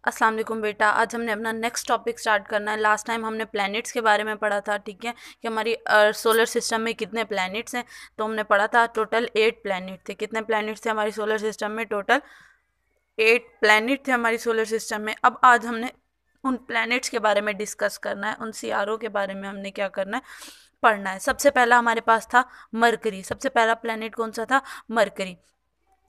अस्सलाम वालेकुम बेटा। आज हमने अपना नेक्स्ट टॉपिक स्टार्ट करना है। लास्ट टाइम हमने प्लैनेट्स के बारे में पढ़ा था, ठीक है, कि हमारी सोलर सिस्टम में कितने प्लैनेट्स हैं। तो हमने पढ़ा था टोटल 8 प्लैनेट थे। कितने प्लैनेट्स थे हमारी सोलर सिस्टम में? टोटल 8 प्लैनेट थे हमारी सोलर सिस्टम में। अब आज हमने उन प्लैनेट्स के बारे में डिस्कस करना है, उन सितारों के बारे में हमने क्या करना है, पढ़ना है। सबसे पहला हमारे पास था मरकरी। सबसे पहला प्लैनेट कौन सा था? मरकरी।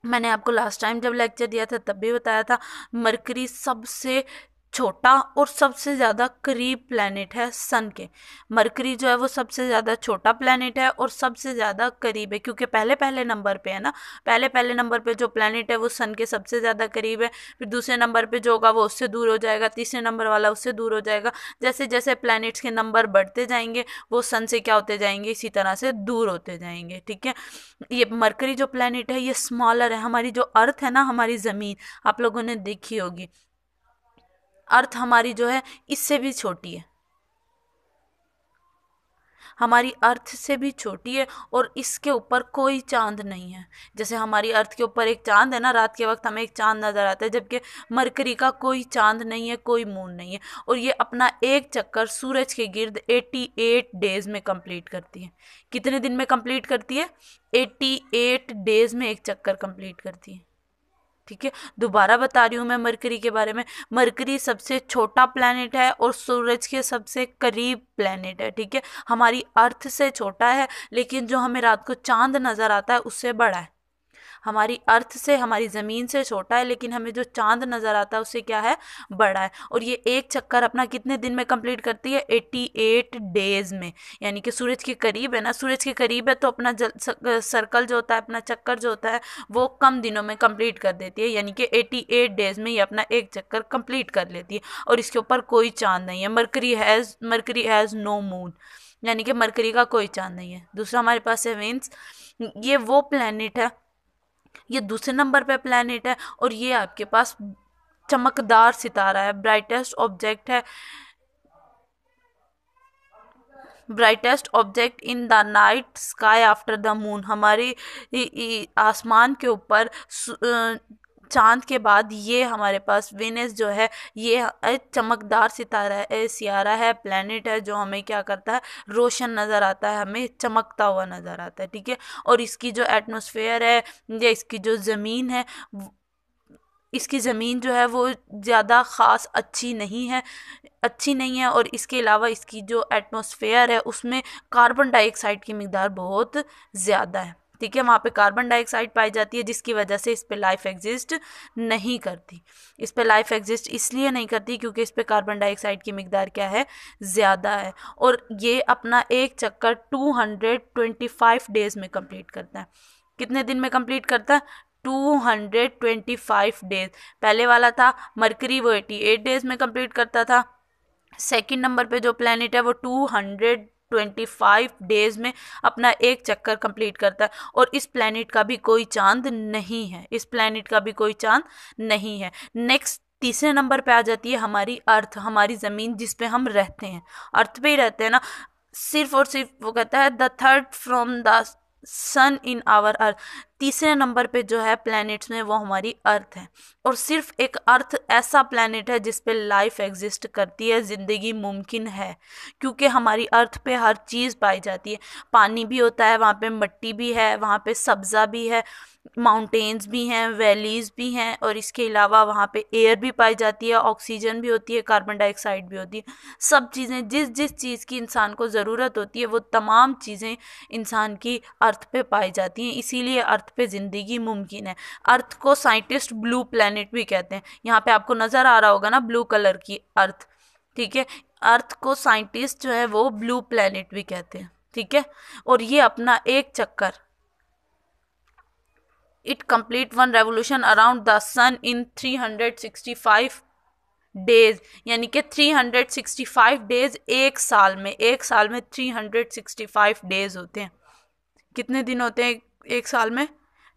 मैंने आपको लास्ट टाइम जब लेक्चर दिया था तब भी बताया था, मरकरी सबसे छोटा और सबसे ज़्यादा करीब प्लैनेट है सन के। मरकरी जो है वो सबसे ज़्यादा छोटा प्लैनेट है और सबसे ज़्यादा करीब है, क्योंकि पहले पहले नंबर पे है ना। पहले पहले नंबर पे जो प्लैनेट है वो सन के सबसे ज़्यादा करीब है। फिर दूसरे नंबर पे जो होगा वो उससे दूर हो जाएगा, तीसरे नंबर वाला उससे दूर हो जाएगा। जैसे जैसे प्लैनेट्स के नंबर बढ़ते जाएंगे वो सन से क्या होते जाएंगे, इसी तरह से दूर होते जाएंगे, ठीक है। ये मरकरी जो प्लैनेट है ये स्मॉलर है। हमारी जो अर्थ है ना, हमारी ज़मीन आप लोगों ने देखी होगी, अर्थ हमारी जो है इससे भी छोटी है, हमारी अर्थ से भी छोटी है और इसके ऊपर कोई चांद नहीं है। जैसे हमारी अर्थ के ऊपर एक चांद है ना, रात के वक्त हमें एक चांद नज़र आता है, जबकि मरकरी का कोई चांद नहीं है, कोई मून नहीं है। और ये अपना एक चक्कर सूरज के गिर्द 88 डेज में कंप्लीट करती है। कितने दिन में कंप्लीट करती है? 88 डेज में एक चक्कर कंप्लीट करती है, ठीक है। दोबारा बता रही हूँ मैं मरकरी के बारे में। मरकरी सबसे छोटा प्लैनेट है और सूरज के सबसे करीब प्लैनेट है, ठीक है। हमारी अर्थ से छोटा है, लेकिन जो हमें रात को चांद नज़र आता है उससे बड़ा है। हमारी अर्थ से, हमारी ज़मीन से छोटा है, लेकिन हमें जो चांद नज़र आता है उससे क्या है, बड़ा है। और ये एक चक्कर अपना कितने दिन में कंप्लीट करती है? 88 डेज में। यानी कि सूरज के करीब है ना, सूरज के करीब है तो अपना सर्कल जो होता है, अपना चक्कर जो होता है वो कम दिनों में कंप्लीट कर देती है। यानी कि 88 डेज में ये अपना एक चक्कर कंप्लीट कर लेती है और इसके ऊपर कोई चांद नहीं है। मरकरी हैज़ नो मून, यानी कि मरकरी का कोई चांद नहीं है। दूसरा हमारे पास है वेन्स। ये वो प्लैनेट है, ये दूसरे नंबर पे प्लैनेट है और ये आपके पास चमकदार सितारा है, ब्राइटेस्ट ऑब्जेक्ट है, brightest object in the night sky after the moon. हमारे आसमान के ऊपर चांद के बाद ये हमारे पास वेनस जो है ये एक चमकदार सितारा है, प्लैनेट है, जो हमें क्या करता है, रोशन नज़र आता है, हमें चमकता हुआ नज़र आता है, ठीक है। और इसकी जो एटमॉस्फेयर है या इसकी जो ज़मीन है, इसकी ज़मीन जो है वो ज़्यादा ख़ास अच्छी नहीं है और इसके अलावा इसकी जो एटमॉस्फेयर है उसमें कार्बन डाइऑक्साइड की मिक़दार बहुत ज़्यादा है, ठीक है। वहाँ पे कार्बन डाइऑक्साइड पाई जाती है, जिसकी वजह से इस पे लाइफ एग्जिस्ट नहीं करती। इस पे लाइफ एग्जिस्ट इसलिए नहीं करती क्योंकि इस पे कार्बन डाइऑक्साइड की मिक़दार क्या है, ज़्यादा है। और ये अपना एक चक्कर 225 डेज़ में कंप्लीट करता है। कितने दिन में कंप्लीट करता है? 225 डेज। पहले वाला था मरकरी, वो 88 डेज में कंप्लीट करता था। सेकंड नंबर पे जो प्लैनेट है वो 225 डेज में अपना एक चक्कर कंप्लीट करता है और इस प्लैनेट का भी कोई चांद नहीं है, इस प्लैनेट का भी कोई चांद नहीं है। नेक्स्ट तीसरे नंबर पे आ जाती है हमारी अर्थ, हमारी ज़मीन, जिस पे हम रहते हैं, अर्थ पे ही रहते हैं ना। सिर्फ और सिर्फ वो कहता है the third from the sun in our earth. तीसरे नंबर पे जो है प्लैनेट्स में वो हमारी अर्थ है और सिर्फ एक अर्थ ऐसा प्लैनेट है जिस पे लाइफ एग्जिस्ट करती है, ज़िंदगी मुमकिन है, क्योंकि हमारी अर्थ पे हर चीज़ पाई जाती है। पानी भी होता है वहाँ पे, मिट्टी भी है वहाँ पे, सब्ज़ा भी है, माउंटेन्स भी हैं, वैलीज़ भी हैं और इसके अलावा वहाँ पे एयर भी पाई जाती है, ऑक्सीजन भी होती है, कार्बन डाइऑक्साइड भी होती है। सब चीज़ें, जिस जिस चीज़ की इंसान को ज़रूरत होती है वो तमाम चीज़ें इंसान की अर्थ पे पाई जाती हैं, इसीलिए अर्थ पे ज़िंदगी मुमकिन है। अर्थ को साइंटिस्ट ब्लू प्लैनेट भी कहते हैं। यहाँ पे आपको नज़र आ रहा होगा ना ब्लू कलर की अर्थ, ठीक है। अर्थ को साइंटिस्ट जो है वो ब्लू प्लैनेट भी कहते हैं, ठीक है। और ये अपना एक चक्कर, it complete one revolution around the sun in 365 days. यानी कि 365 डेज एक साल में, एक साल में 365 डेज होते हैं। कितने दिन होते हैं एक साल में?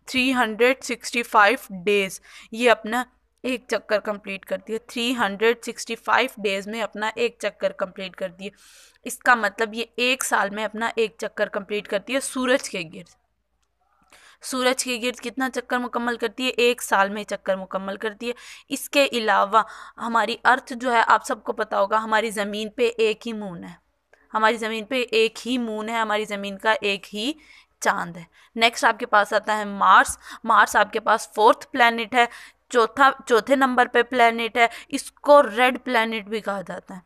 365 डेज। ये अपना एक चक्कर कंप्लीट करती है, 365 डेज में अपना एक चक्कर कंप्लीट करती है। इसका मतलब ये एक साल में अपना एक चक्कर कंप्लीट करती है सूरज के गिर्द। सूरज के गिर्द कितना चक्कर मुकम्मल करती है, 1 साल में चक्कर मुकम्मल करती है। इसके अलावा हमारी अर्थ जो है, आप सबको पता होगा, हमारी ज़मीन पे एक ही मून है, हमारी ज़मीन पे एक ही मून है, हमारी ज़मीन का एक ही चांद है। नेक्स्ट आपके पास आता है मार्स। मार्स आपके पास 4th प्लैनेट है, चौथे नंबर पे प्लैनेट है। इसको रेड प्लैनेट भी कहा जाता है।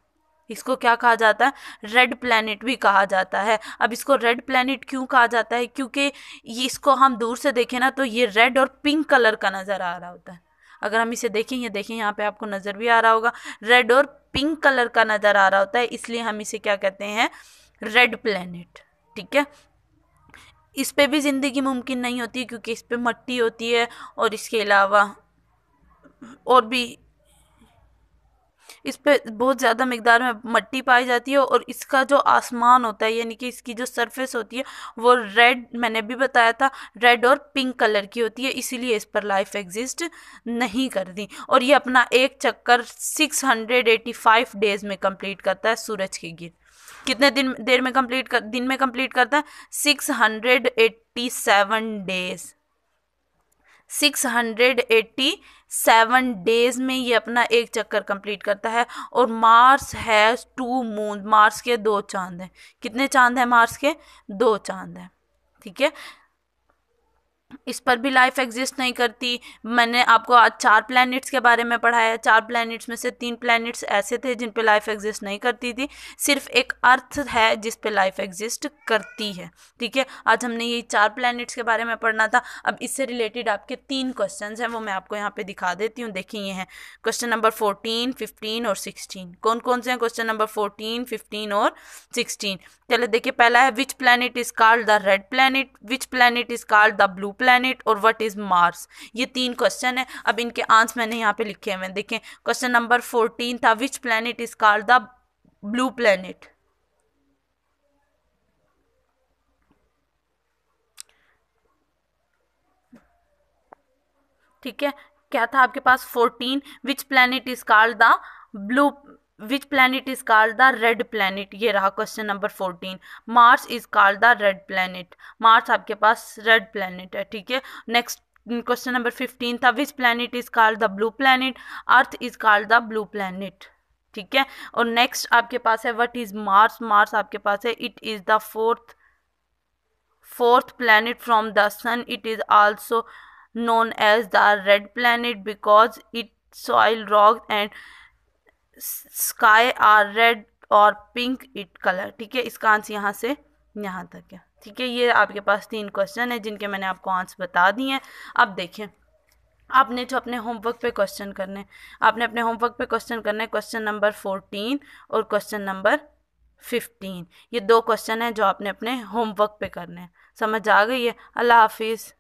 इसको क्या कहा जाता है, रेड प्लैनेट भी कहा जाता है। अब इसको रेड प्लैनेट क्यों कहा जाता है, क्योंकि ये इसको हम दूर से देखें ना तो ये रेड और पिंक कलर का नज़र आ रहा होता है। अगर हम इसे देखें, ये देखें यहाँ पे आपको नज़र भी आ रहा होगा, रेड और पिंक कलर का नज़र आ रहा होता है, इसलिए हम इसे क्या कहते हैं, रेड प्लैनेट। ठीक है, इस पे भी ज़िंदगी मुमकिन नहीं होती क्योंकि इस पे मिट्टी होती है, और इसके अलावा और भी इस पे बहुत ज़्यादा मिकदार में मिट्टी पाई जाती है, और इसका जो आसमान होता है, यानी कि इसकी जो सरफेस होती है वो रेड, मैंने भी बताया था, रेड और पिंक कलर की होती है, इसीलिए इस पर लाइफ एग्जिस्ट नहीं करती। और ये अपना एक चक्कर 685 डेज में कंप्लीट करता है सूरज के गिर्द। कितने दिन में कंप्लीट करता है, 687 डेज। 687 डेज में ये अपना एक चक्कर कंप्लीट करता है। और मार्स हैज़ 2 मून, मार्स के 2 चांद हैं। कितने चांद हैं मार्स के, 2 चांद हैं। ठीक है, इस पर भी लाइफ एग्जिस्ट नहीं करती। मैंने आपको आज 4 प्लैनेट्स के बारे में पढ़ाया। 4 प्लैनेट्स में से 3 प्लैनेट्स ऐसे थे जिन पे लाइफ एग्जिस्ट नहीं करती थी, सिर्फ एक अर्थ है जिस पे लाइफ एग्जिस्ट करती है। ठीक है, आज हमने ये 4 प्लैनेट्स के बारे में पढ़ना था। अब इससे रिलेटेड आपके 3 क्वेश्चन हैं, वो मैं आपको यहाँ पे दिखा देती हूँ। देखिए, ये हैं क्वेश्चन नंबर 14, 15 और 16। कौन कौन से हैं क्वेश्चन नंबर 14, 15 और 16? चलो देखिए, पहला है which planet is called the red planet, which planet is called the blue planet, और व्हाट इज मार्स। ये 3 क्वेश्चन है। अब इनके आंसर मैंने यहाँ पे लिखे हुए हैं। देखें, क्वेश्चन नंबर 14 था which planet is called the blue planet. ठीक है, क्या था आपके पास 14, which planet is called the blue, which planet is called the red planet, ये रहा question number 14। Mars is called the red planet, Mars आपके पास red planet है। ठीक है, नेक्स्ट क्वेश्चन नंबर 15 था which planet is called the blue planet, earth is called the blue planet. ठीक है, और नेक्स्ट आपके पास है व्हाट इज मार्स, मार्स आपके पास है it is the fourth planet from the sun, it is also known as the red planet because its soil, rock and sky are red और पिंक इट कलर। ठीक है, इसका answer यहाँ से यहाँ तक है। ठीक है, ये आपके पास 3 क्वेश्चन है जिनके मैंने आपको आंसर बता दिए हैं। अब देखें, आपने जो अपने होमवर्क पे क्वेश्चन करने, आपने अपने होमवर्क पे क्वेश्चन करने क्वेश्चन नंबर 14 और क्वेश्चन नंबर 15। ये 2 क्वेश्चन हैं जो आपने अपने होमवर्क पे करने हैं। समझ आ गई है? अल्लाह हाफिज़।